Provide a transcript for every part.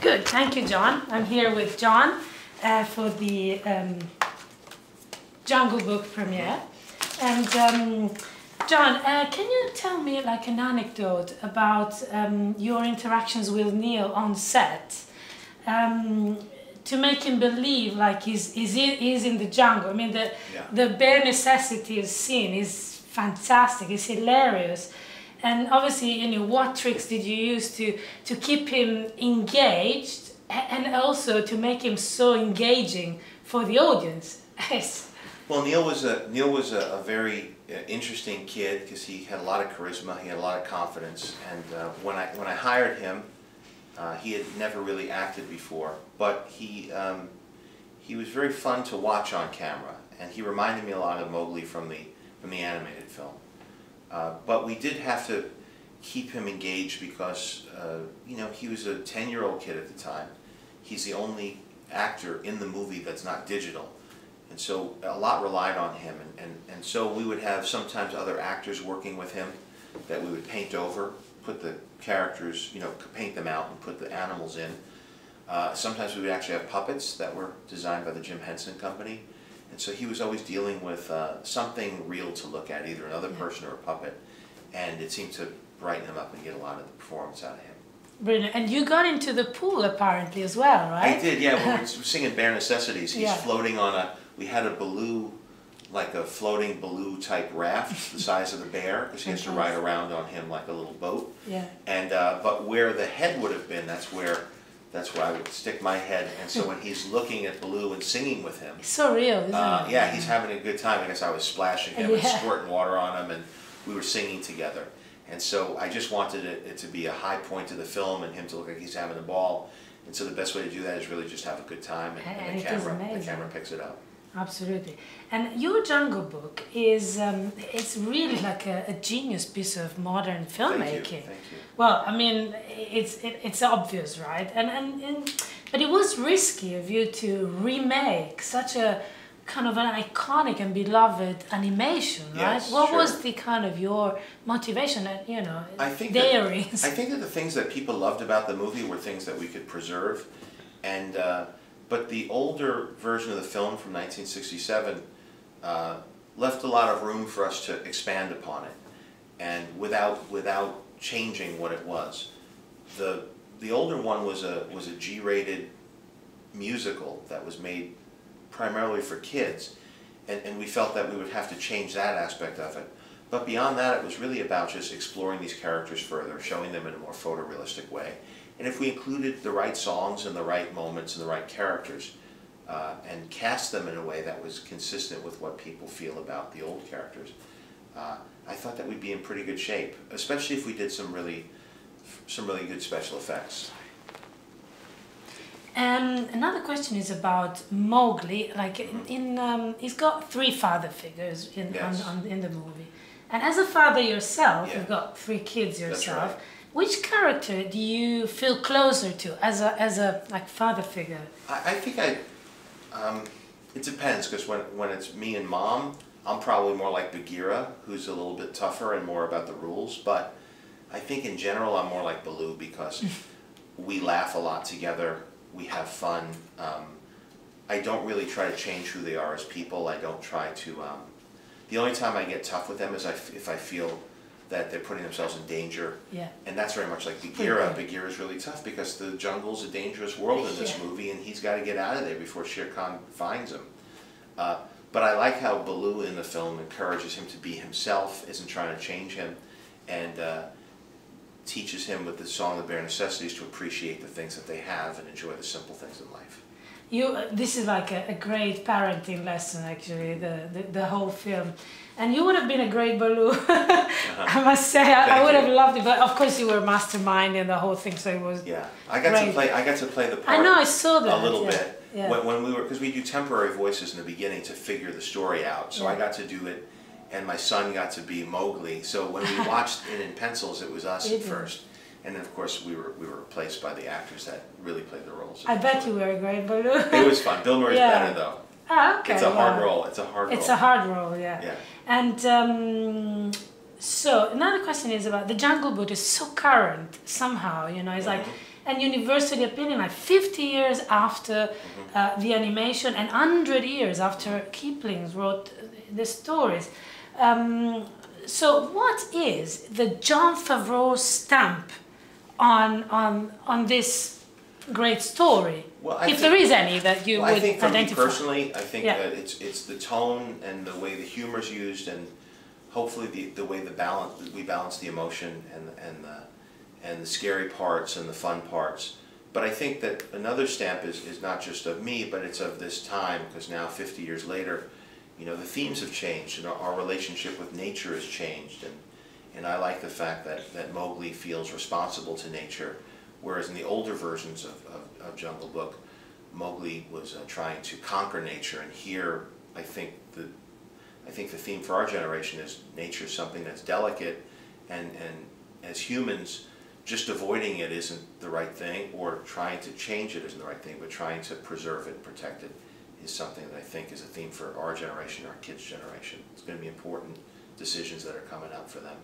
Good, thank you, John. I'm here with John for the Jungle Book premiere. And John, can you tell me like an anecdote about your interactions with Neil on set to make him believe like he's in the jungle? I mean, the bare necessities scene is fantastic, it's hilarious. And obviously, you know, what tricks did you use to keep him engaged and also to make him so engaging for the audience? Yes. Well, Neil was a very interesting kid because he had a lot of charisma, he had a lot of confidence, and when I hired him, he had never really acted before, but he was very fun to watch on camera, and he reminded me a lot of Mowgli from the animated film. But we did have to keep him engaged because, you know, he was a 10-year-old kid at the time. He's the only actor in the movie that's not digital. And so a lot relied on him. And so we would have sometimes other actors working with him that we would paint over, put the characters, you know, paint them out and put the animals in. Sometimes we would actually have puppets that were designed by the Jim Henson Company. And so he was always dealing with something real to look at, either another person or a puppet, and it seemed to brighten him up and get a lot of the performance out of him. Brilliant. And you got into the pool apparently as well, right? I did, yeah. When we were singing Bare Necessities, he's floating on we had a baloo, like a floating baloo type raft the size of the bear, because he has to ride around on him like a little boat. Yeah. And but where the head would have been, that's where I would stick my head, and so when he's looking at Baloo and singing with him... It's so real, isn't it? Yeah, he's having a good time. I guess I was splashing him and squirting water on him, and we were singing together. And so I just wanted it to be a high point of the film and him to look like he's having a ball. And so the best way to do that is really just have a good time, and the camera picks it up. Absolutely. And your Jungle Book is it's really like a genius piece of modern filmmaking. Thank you. Well, I mean, it's obvious, right? But it was risky of you to remake such a kind of an iconic and beloved animation, right? Yes, what was the kind of your motivation, you know, daring? I think that the things that people loved about the movie were things that we could preserve, and but the older version of the film from 1967 left a lot of room for us to expand upon it, and without changing what it was. The older one was a G-rated musical that was made primarily for kids, and we felt that we would have to change that aspect of it. But beyond that, it was really about just exploring these characters further, showing them in a more photorealistic way. And if we included the right songs and the right moments and the right characters, and cast them in a way that was consistent with what people feel about the old characters, I thought that we'd be in pretty good shape, especially if we did some really good special effects. Another question is about Mowgli. Like he's got three father figures in the movie, and as a father yourself, you've got three kids yourself. That's right. Which character do you feel closer to as a like father figure? I think it depends, because when it's me and Mom, I'm probably more like Bagheera, who's a little bit tougher and more about the rules. But I think in general I'm more like Baloo, because we laugh a lot together. We have fun. I don't really try to change who they are as people. I don't try to... the only time I get tough with them is if I feel that they're putting themselves in danger. Yeah. And that's very much like Bagheera. Bagheera is really tough because the jungle's a dangerous world in this movie, and he's got to get out of there before Shere Khan finds him. But I like how Baloo in the film encourages him to be himself, isn't trying to change him, and teaches him with the song of Bare Necessities to appreciate the things that they have and enjoy the simple things in life. This is like a great parenting lesson, actually, the whole film. And you would have been a great Baloo, I must say. I would have loved it, but of course you were mastermind in the whole thing, so it was I got to play the part. I know, I saw that a little bit when we were, because we do temporary voices in the beginning to figure the story out. So I got to do it, and my son got to be Mowgli. So when we watched it in pencils, it was us at first. And then, of course, we were replaced by the actors that really played the roles. I bet you were a great Baloo. It was fun. Bill Murray's better, though. Ah, okay. It's a hard role. It's a hard role. It's a hard role, yeah. And so another question is about the Jungle Book is so current somehow. You know, it's like and universally opinion, like 50 years after the animation and 100 years after Kipling wrote the stories. So what is the Jon Favreau stamp on this great story? Well, if there is any that you would I think for identify. me personally, I think that it's the tone and the way the humor is used, and hopefully the way we balance the emotion and the scary parts and the fun parts. But I think that another stamp is not just of me, but it's of this time, because now 50 years later, you know, the themes have changed and our relationship with nature has changed, and I like the fact that Mowgli feels responsible to nature, whereas in the older versions of Jungle Book, Mowgli was trying to conquer nature, and here I think the theme for our generation is nature is something that's delicate, and as humans, just avoiding it isn't the right thing, or trying to change it isn't the right thing, but trying to preserve it, protect it, is something that I think is a theme for our generation, our kids' generation. It's going to be important decisions that are coming up for them.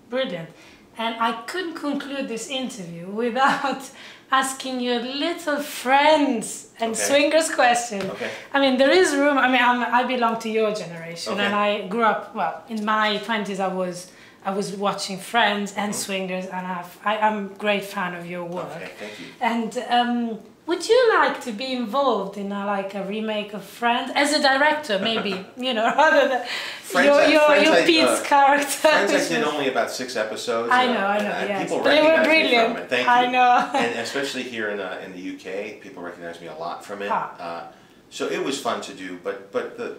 Brilliant. And I couldn't conclude this interview without asking you a little friends and swingers question. Okay. I mean, there is room. I mean, I belong to your generation, and I grew up, well, in my 20s I was watching Friends and Swingers, and I'm a great fan of your work. Okay, thank you. And would you like to be involved in a remake of Friends as a director, maybe? You know, rather than your Pete's character. Friends, I did only about 6 episodes. I know. Yes, people but they were recognize brilliant. me from it. Thank you. I know. And especially here in the UK, people recognize me a lot from it. So it was fun to do, but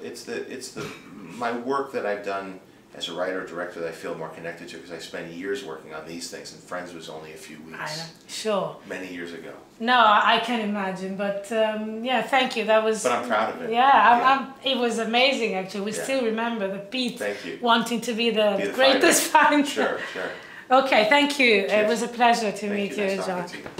it's my work that I've done as a writer or director that I feel more connected to, because I spent years working on these things, and Friends was only a few weeks. I know. Sure. Many years ago. No, I can imagine, but yeah, thank you. That was. But I'm proud of it. Yeah, it was amazing actually. We still remember the Pete wanting to be the greatest fighter. Sure. Okay, thank you. Cheers. It was a pleasure to meet you, Nice Jon. talking to you.